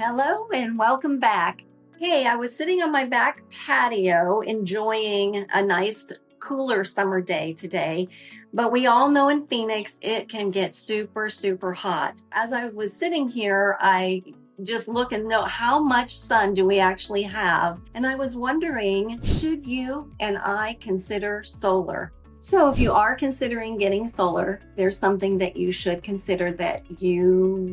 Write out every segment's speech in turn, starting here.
Hello and welcome back. Hey, I was sitting on my back patio enjoying a nice cooler summer day today, but we all know in Phoenix it can get super hot. As I was sitting here, I just look and know how much sun do we actually have, and I was wondering, should you and I consider solar? So if you are considering getting solar, there's something that you should consider that you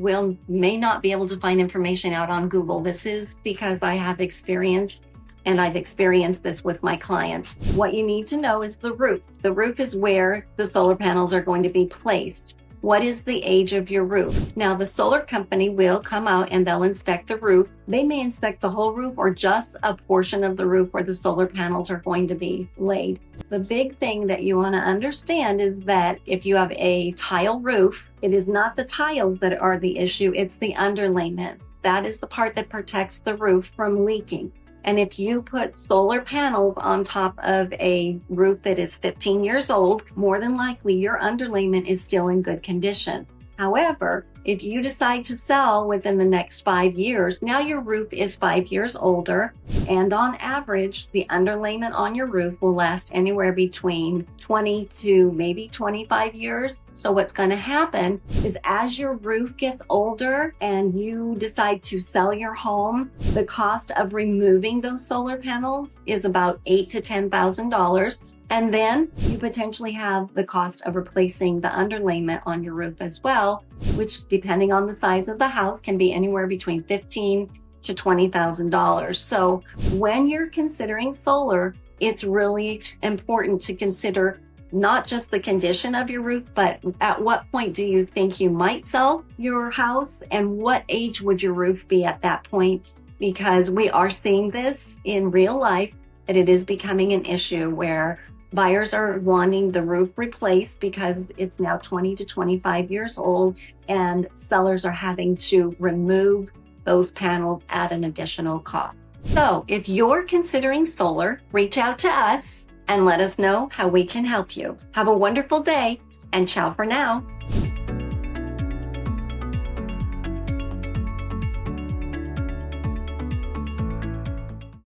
may not be able to find information out on Google. This is because I have experience and I've experienced this with my clients. What you need to know is the roof. The roof is where the solar panels are going to be placed. What is the age of your roof? Now, the solar company will come out and they'll inspect the roof. They may inspect the whole roof or just a portion of the roof where the solar panels are going to be laid. The big thing that you want to understand is that if you have a tile roof, it is not the tiles that are the issue, it's the underlayment. That is the part that protects the roof from leaking. And if you put solar panels on top of a roof that is 15 years old, more than likely your underlayment is still in good condition. However, if you decide to sell within the next 5 years, now your roof is 5 years older, and on average, the underlayment on your roof will last anywhere between 20 to maybe 25 years. So what's going to happen is as your roof gets older and you decide to sell your home, the cost of removing those solar panels is about $8,000 to $10,000. And then you potentially have the cost of replacing the underlayment on your roof as well, which depending on the size of the house can be anywhere between $15,000 to $20,000. So when you're considering solar, it's really important to consider not just the condition of your roof, but at what point do you think you might sell your house and what age would your roof be at that point? Because we are seeing this in real life, that it is becoming an issue where buyers are wanting the roof replaced because it's now 20 to 25 years old, and sellers are having to remove those panels at an additional cost. So if you're considering solar, reach out to us and let us know how we can help you. Have a wonderful day, and ciao for now.